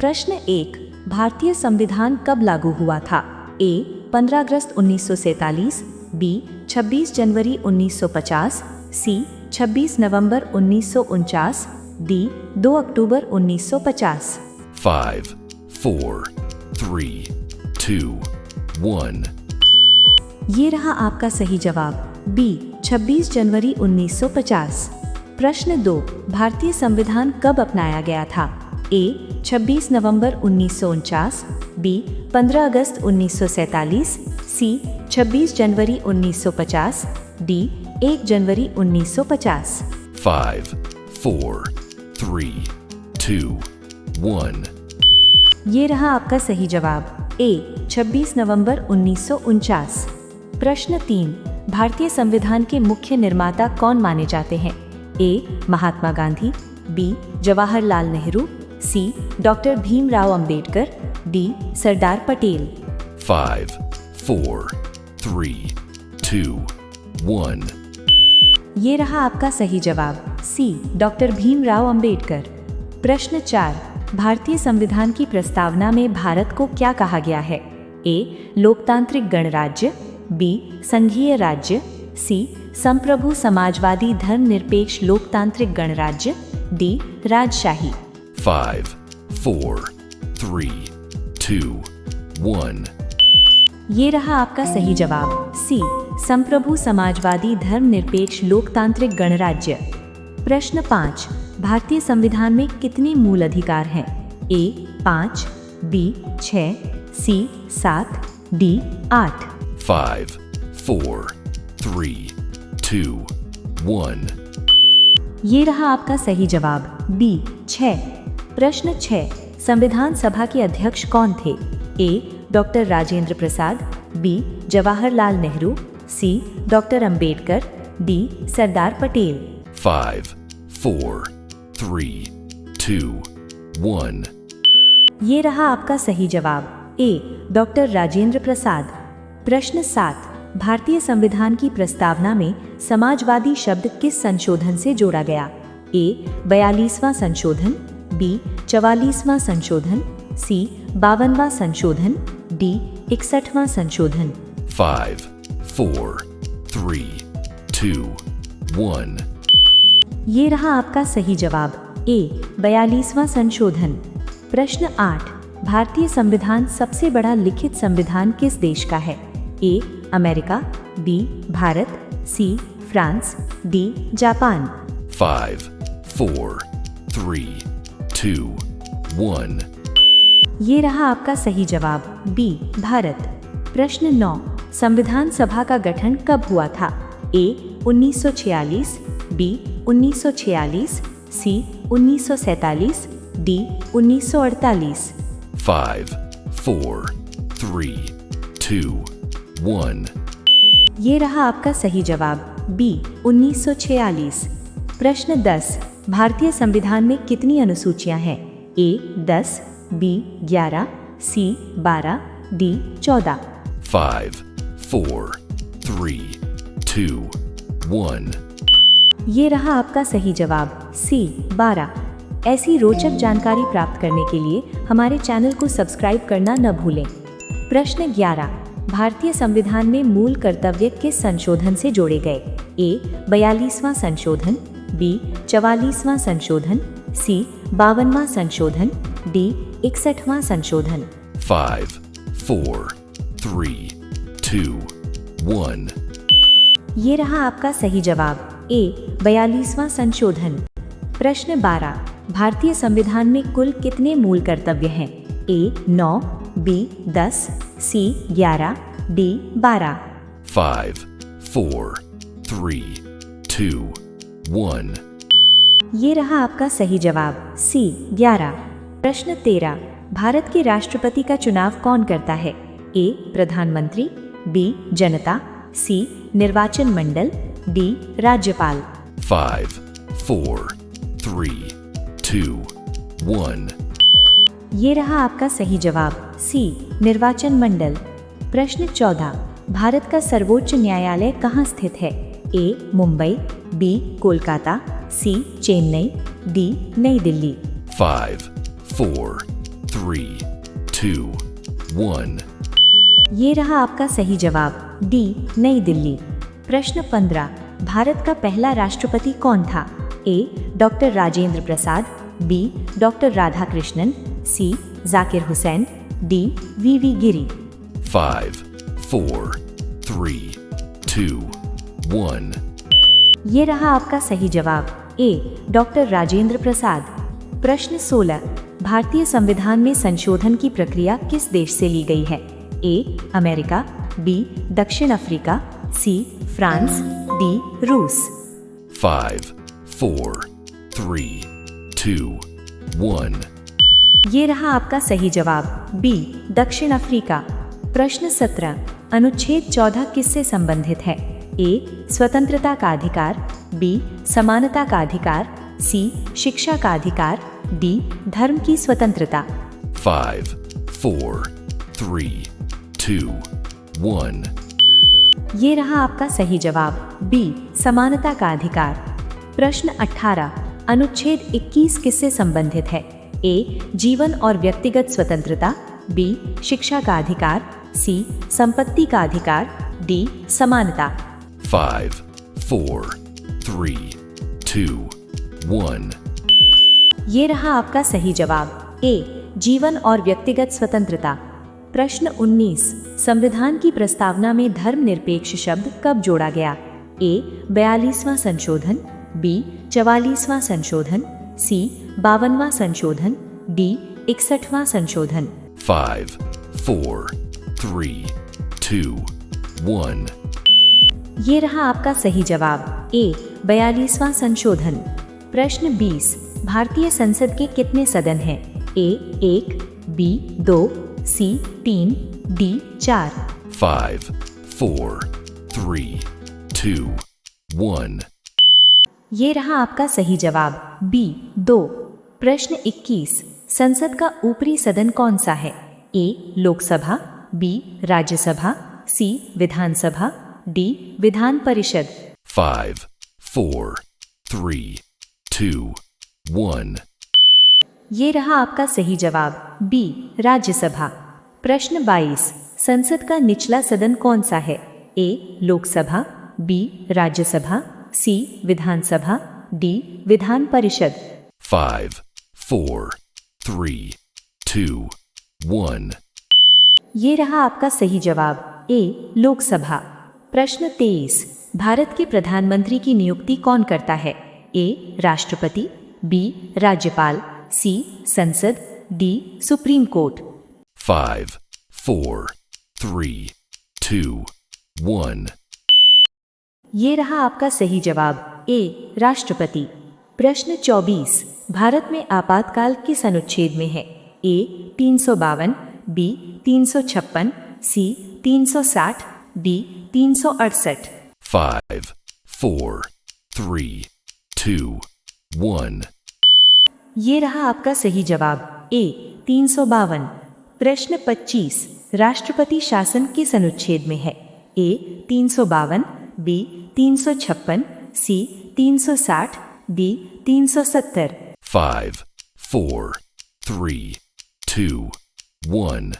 प्रश्न 1, भारतीय संविधान कब लागू हुआ था? ए 15 अगस्त 1947, बी 26 जनवरी 1950, सी 26 नवंबर 1949, डी 2 अक्टूबर 1950। 5, 4, 3, 2, 1। ये रहा आपका सही जवाब, बी 26 जनवरी 1950। प्रश्न 2, भारतीय संविधान कब अपनाया गया था? ए 26 नवंबर 1949, बी 15 अगस्त 1947, सी 26 जनवरी 1950, डी 1 जनवरी 1950। 5, 4, 3, 2, 1। ये रहा आपका सही जवाब, ए 26 नवंबर 1949। प्रश्न 3, भारतीय संविधान के मुख्य निर्माता कौन माने जाते हैं? ए महात्मा गांधी, बी जवाहरलाल नेहरू, सी डॉक्टर भीमराव अंबेडकर, डी सरदार पटेल। 5, 4, 3, 2, 1। ये रहा आपका सही जवाब, सी डॉक्टर भीमराव अंबेडकर। प्रश्न 4, भारतीय संविधान की प्रस्तावना में भारत को क्या कहा गया है? ए लोकतांत्रिक गणराज्य, बी संघीय राज्य, सी संप्रभु समाजवादी धर्मनिरपेक्ष लोकतांत्रिक गणराज्य, डी राजशाही। 5, 4, 3, 2, 1। ये रहा आपका सही जवाब, सी संप्रभु समाजवादी धर्मनिरपेक्ष लोकतांत्रिक गणराज्य। प्रश्न 5, भारतीय संविधान में कितने मूल अधिकार हैं? ए 5, बी 6, सी 7, डी 8। 5, 4, 3, 2, 1। ये रहा आपका सही जवाब, बी 6। प्रश्न 6, संविधान सभा के अध्यक्ष कौन थे? ए डॉक्टर राजेंद्र प्रसाद, बी जवाहरलाल नेहरू, सी डॉक्टर अंबेडकर, डी सरदार पटेल। 5, 4, 3, 2, 1। ये रहा आपका सही जवाब, ए डॉक्टर राजेंद्र प्रसाद। प्रश्न 7, भारतीय संविधान की प्रस्तावना में समाजवादी शब्द किस संशोधन से जोड़ा गया? ए 42वां संशोधन, बी 44वां संशोधन, सी 52वां संशोधन, डी 61वां संशोधन। 5, 4, 3, 2, 1। ये रहा आपका सही जवाब, ए 42वां संशोधन। प्रश्न 8, भारतीय संविधान सबसे बड़ा लिखित संविधान किस देश का है? A America, B Bharat, C France, D Japan. 5, 4, 3, 2, 1। ये रहा आपका सही जवाब, बी भारत। प्रश्न 9, संविधान सभा का गठन कब हुआ था? ए 1946, बी 1946, सी 1947, डी 1948। 5, 4, 3, 2, 1। ये रहा आपका सही जवाब, बी 1946। प्रश्न 10, भारतीय संविधान में कितनी अनुसूचियां हैं? ए 10, बी 11, सी 12, डी 14। 5, 4, 3, 2, 1। ये रहा आपका सही जवाब, सी 12। ऐसी रोचक जानकारी प्राप्त करने के लिए हमारे चैनल को सब्सक्राइब करना न भूलें। प्रश्न 11, भारतीय संविधान में मूल कर्तव्य किस संशोधन से जोड़े गए? ए 42वां संशोधन, बी 44वां संशोधन, सी 52वां संशोधन, डी 61वां संशोधन। 5, 4, 3, 2, 1। ये रहा आपका सही जवाब, ए 42वां संशोधन। प्रश्न 12, भारतीय संविधान में कुल कितने मूल कर्तव्य हैं? ए 9, बी 10, सी 11, डी 12। 5, 4, 3, 2, 1। ये रहा आपका सही जवाब, सी 11। प्रश्न 13, भारत के राष्ट्रपति का चुनाव कौन करता है? ए प्रधानमंत्री, बी जनता, सी निर्वाचन मंडल, डी राज्यपाल। 5, 4, 3, 2, 1। ये रहा आपका सही जवाब, सी निर्वाचन मंडल। प्रश्न 14, भारत का सर्वोच्च न्यायालय कहाँ स्थित है? ए मुंबई, बी कोलकाता, सी चेन्नई, डी नई दिल्ली। 5, 4, 3, 2, 1. ये रहा आपका सही जवाब डी, नई दिल्ली। प्रश्न 15, भारत का पहला राष्ट्रपति कौन था? A. Doctor Rajendra Prasad, B. Doctor Radhakrishnan, C. Zakir Hussain, D. V Giri. 5, 4, 3, 2, 1. ये रहा आपका सही जवाब ए. डॉक्टर राजेंद्र प्रसाद। प्रश्न 16, भारतीय संविधान में संशोधन की प्रक्रिया किस देश से ली गई है? ए. America, B. दक्षिण अफ्रीका, सी. France, D. रूस। 5, 4, 3, 2, 1. ये रहा आपका सही जवाब बी. दक्षिण अफ्रीका। प्रश्न 17, अनुच्छेद 14 किससे संबंधित है? ए. स्वतंत्रता का अधिकार, बी. समानता का अधिकार, सी. शिक्षा का अधिकार, डी. धर्म की स्वतंत्रता। 5, 4, 3, 2, 1. ये रहा आपका सही जवाब बी. समानता का अधिकार। प्रश्न 18, अनुच्छेद 21 किससे संबंधित है? ए. जीवन और व्यक्तिगत स्वतंत्रता, बी. शिक्षा का अधिकार, सी. संपत्ति का अधिकार, डी. समानता। 5, 4, 3, 2, 1. ये रहा आपका सही जवाब ए. जीवन और व्यक्तिगत स्वतंत्रता। प्रश्न 19, संविधान की प्रस्तावना में धर्मनिरपेक्ष शब्द कब जोड़ा गया? ए. 42वां संशोधन, बी. 44वां संशोधन, सी. 52वां संशोधन, डी. 61वां संशोधन। 5, 4, 3, 2, 1. ये रहा आपका सही जवाब ए. 42वां संशोधन। प्रश्न 20, भारतीय संसद के कितने सदन हैं? ए. 1, बी. 2, सी. 3, डी. 4। 5, 4, 3, 2, 1. ये रहा आपका सही जवाब बी. 2। प्रश्न 21, संसद का ऊपरी सदन कौन सा है? ए. लोकसभा, बी. राज्यसभा, सी. विधानसभा, डी. विधान परिषद। 5, 4, 3, 2, 1. ये रहा आपका सही जवाब बी. राज्यसभा। प्रश्न 22, संसद का निचला सदन कौन सा है? ए. लोकसभा, बी. राज्यसभा, सी. विधानसभा, डी. विधान परिषद। 5, 4, 3, 2, 1. ये रहा आपका सही जवाब ए. लोकसभा। प्रश्न 23, भारत के प्रधानमंत्री की नियुक्ति कौन करता है? ए. राष्ट्रपति, बी. राज्यपाल, सी. संसद, डी. Supreme court. 5, 4, 3, 2, 1. ये रहा आपका सही जवाब ए. राष्ट्रपति। प्रश्न 24, भारत में आपातकाल किस अनुच्छेद में है? ए. 352, बी. 356, सी. 360, डी. 368। 5, 4, 3, 2, 1. ये रहा आपका सही जवाब ए. 352। प्रश्न 25, राष्ट्रपति शासन किस अनुच्छेद में है? ए. 352, बी. 356, सी. 360, डी. 370। 5, 4, 3, 2, 1.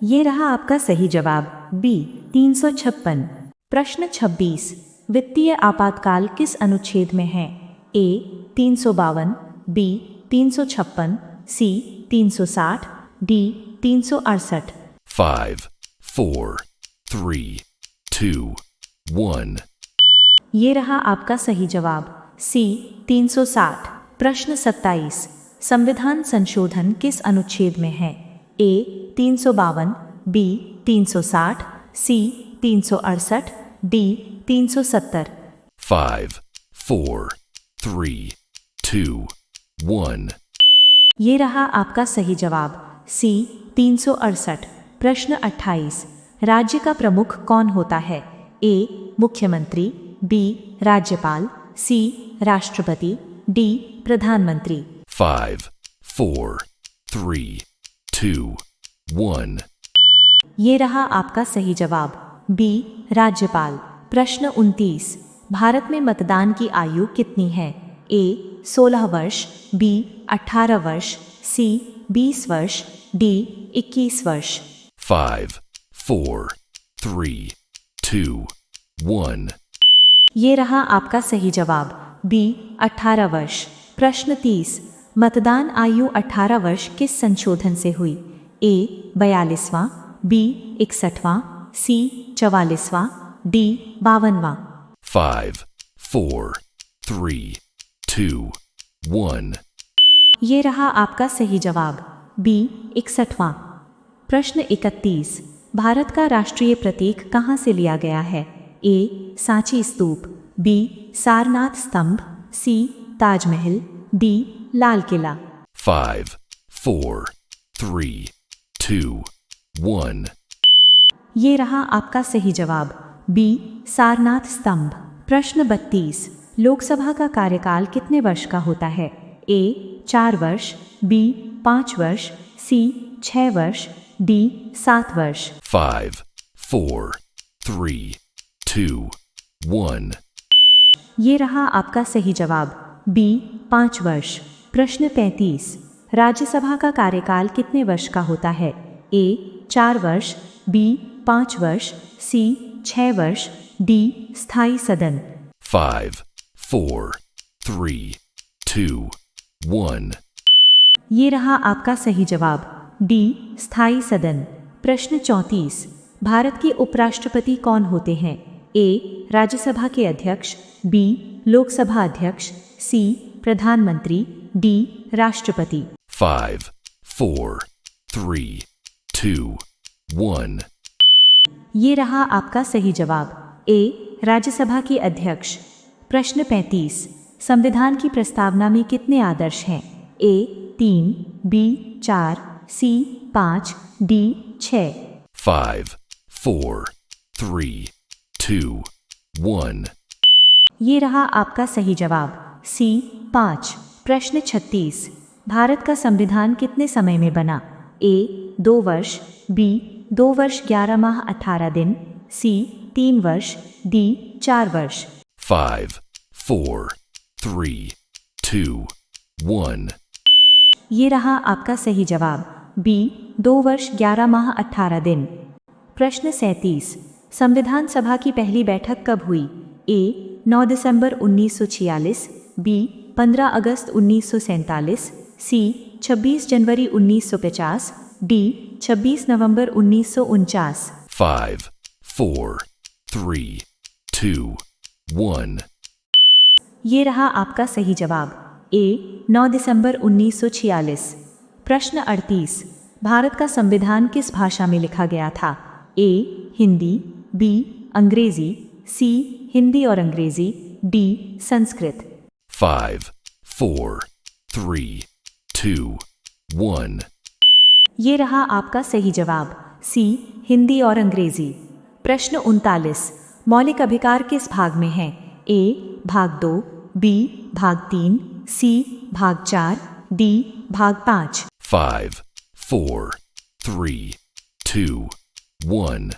ये रहा आपका सही जवाब बी. 356। प्रश्न 26, वित्तीय आपातकाल किस अनुच्छेद में है? ए. 352, बी. 356, सी. 360, डी. 368। 5, 4, 3, 2, 1. ये रहा आपका सही जवाब सी. 360। प्रश्न 27, संविधान संशोधन किस अनुच्छेद में है? ए. 352, बी. 360, सी. 368, डी. 370। 5, 4, 3, 2, 1. ये रहा आपका सही जवाब सी. 368। प्रश्न 28, राज्य का प्रमुख कौन होता है? ए. मुख्यमंत्री, बी. राज्यपाल, सी. राष्ट्रपति, डी. प्रधानमंत्री। 5, 4, 3, 2, 1. ये रहा आपका सही जवाब बी. राज्यपाल। प्रश्न 29, भारत में मतदान की आयु कितनी है? ए. 16 वर्ष, बी. 18 वर्ष, सी. 20 वर्ष, डी 21 वर्ष। 5, 4, 3, 2, 1. ये रहा आपका सही जवाब, बी 18 वर्ष। प्रश्न 30, मतदान आयु 18 वर्ष किस संशोधन से हुई? ए 42वां, बी 61वां, सी 44वां, डी 52वां। 5, 4, 3, 2, 1. ये रहा आपका सही जवाब, बी 61वां। प्रश्न 31, भारत का राष्ट्रीय प्रतीक कहाँ से लिया गया है? ए सांची स्तूप, बी सारनाथ स्तंभ, सी ताजमहल, डी लाल किला। 5, 4, 3, 2, 1. ये रहा आपका सही जवाब, बी सारनाथ स्तंभ। प्रश्न 32, लोकसभा का कार्यकाल कितने वर्ष का होता है? ए 4 वर्ष, बी 5 वर्ष, सी 6 वर्ष, डी 7 वर्ष। 5, 4, 3, 2, 1. ये रहा आपका सही जवाब, बी 5 वर्ष। प्रश्न 35, राज्यसभा का कार्यकाल कितने वर्ष का होता है? ए 4 वर्ष, बी 5 वर्ष, सी 6 वर्ष, डी स्थायी सदन। 5, 4, 3, 2, 1. ये रहा आपका सही जवाब, डी स्थायी सदन। प्रश्न 34, भारत के उपराष्ट्रपति कौन होते हैं? ए राज्यसभा के अध्यक्ष, बी लोकसभा अध्यक्ष, सी प्रधानमंत्री, डी राष्ट्रपति। 5, 4, 3, 2, 1. ये रहा आपका सही जवाब, ए राज्यसभा के अध्यक्ष। प्रश्न 35, संविधान की प्रस्तावना में कितने आदर्श हैं? ए 3, बी 4, सी 5, डी 6। 5, 4, 3, 2, 1. ये रहा आपका सही जवाब, सी 5। प्रश्न 36, भारत का संविधान कितने समय में बना? ए 2 वर्ष, बी 2 वर्ष 11 माह 18 दिन, सी 3 वर्ष, डी 4 वर्ष। 5, 4, 3, 2, 1. ये रहा आपका सही जवाब, बी 2 वर्ष 11 माह 18 दिन। प्रश्न 37, संविधान सभा की पहली बैठक कब हुई? ए 9 दिसंबर 1946, बी 15 अगस्त 1947, सी 26 जनवरी 1950, डी 26 नवंबर 1949। 5, 4, 3, 2, 1. ये रहा आपका सही जवाब, ए 9 दिसंबर 1946। प्रश्न 38, भारत का संविधान किस भाषा में लिखा गया था? ए हिंदी, बी अंग्रेजी, सी हिंदी और अंग्रेजी, डी संस्कृत। 5, 4, 3, 2, 1. ये रहा आपका सही जवाब, सी हिंदी और अंग्रेजी। प्रश्न 39, मौलिक अधिकार किस भाग में है? ए भाग 2, बी भाग 3, सी भाग 4, डी भाग 5। 5, 4, 3, 2, 1.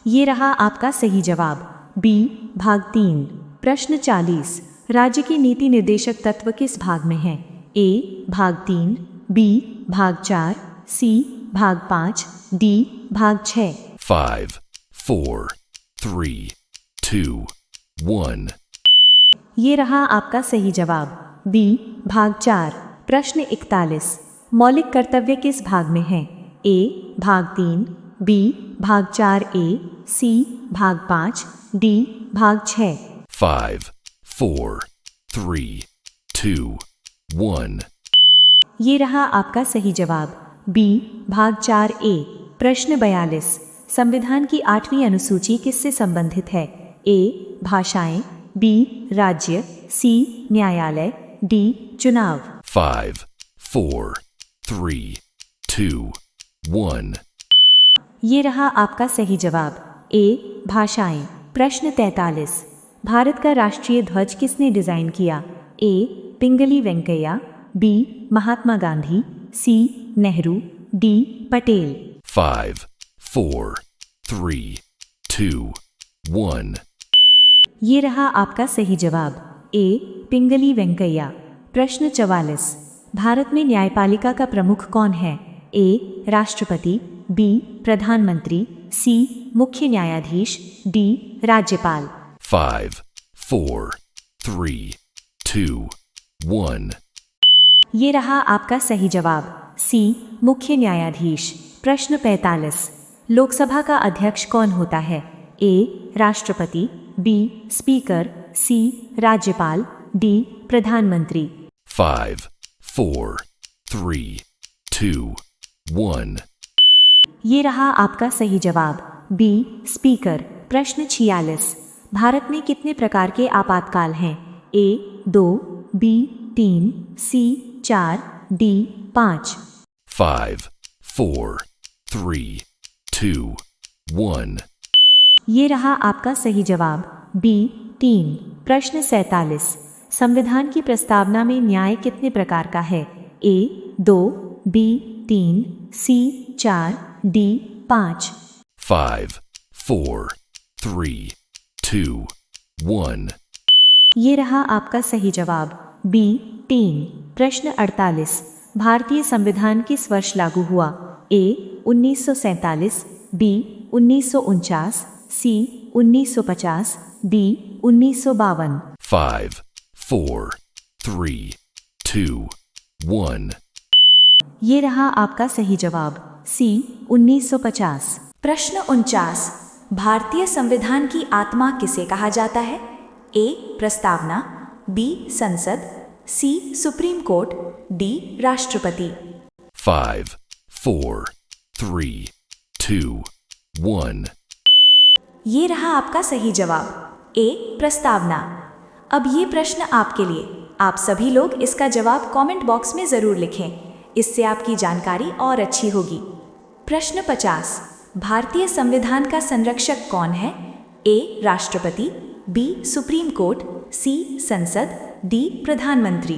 ये रहा आपका सही जवाब, बी भाग 3। प्रश्न 40, राज्य की नीति निर्देशक तत्व किस भाग में है? ए भाग 3, बी भाग 4, सी भाग 5, डी भाग 6। 5, 4, 3, 2, 1. ये रहा आपका सही जवाब, बी भाग 4। प्रश्न 41, मौलिक कर्तव्य किस भाग में है? ए भाग 3, बी भाग 4A, सी भाग 5, डी भाग 6। 5, 4, 3, 2, 1. ये रहा आपका सही जवाब, बी भाग 4A। प्रश्न 42, संविधान की 8वीं अनुसूची किससे संबंधित है? ए भाषाएं, बी राज्य, सी न्यायालय, डी चुनाव। 5, 4, 3, 2, 1. ये रहा आपका सही जवाब, ए भाषाएं। प्रश्न 43, भारत का राष्ट्रीय ध्वज किसने डिजाइन किया? ए पिंगली वेंकैया, बी महात्मा गांधी, सी नेहरू, डी पटेल। 5, 4, 3, 2, 1. ये रहा आपका सही जवाब, ए पिंगली वेंकैया। प्रश्न 44, भारत में न्यायपालिका का प्रमुख कौन है? ए. राष्ट्रपति, बी. प्रधानमंत्री, सी. मुख्य न्यायाधीश, डी. राज्यपाल। 5, 4, 3, 2, 1. ये रहा आपका सही जवाब, सी. मुख्य न्यायाधीश। प्रश्न 45, लोकसभा का अध्यक्ष कौन होता है? ए. राष्ट्रपति, बी. स्पीकर, सी. राज्यपाल, डी. प्रधानमंत्री। 5, 4, 3, 2, 1. ये रहा आपका सही जवाब, बी. स्पीकर। प्रश्न 46, भारत में कितने प्रकार के आपातकाल हैं? ए. 2, बी. 3, सी. 4, डी. 5। 5, 4, 3, 2, 1. ये रहा आपका सही जवाब, बी. 3। प्रश्न 47, संविधान की प्रस्तावना में न्याय कितने प्रकार का है? ए. 2, बी. 3, सी. 4, डी. 5। 5, 4, 3, 2, 1. ये रहा आपका सही जवाब, बी. 3। प्रश्न 48, भारतीय संविधान किस वर्ष लागू हुआ? ए. 1947, बी. 1949, सी. 1950, डी. 1952। 5, 4, 3, 2, 1. ये रहा आपका सही जवाब, सी. 1950। प्रश्न 49, भारतीय संविधान की आत्मा किसे कहा जाता है? ए. प्रस्तावना, बी. संसद, सी. Supreme court, D. राष्ट्रपति। 5, 4, 3, 2, 1. ये रहा आपका सही जवाब, ए. प्रस्तावना। अब ये प्रश्न आपके लिए, आप सभी लोग इसका जवाब कमेंट बॉक्स में ज़रूर लिखें, इससे आपकी जानकारी और अच्छी होगी। प्रश्न 50, भारतीय संविधान का संरक्षक कौन है? ए. राष्ट्रपति, बी. सुप्रीम कोर्ट, सी. संसद, डी. प्रधानमंत्री।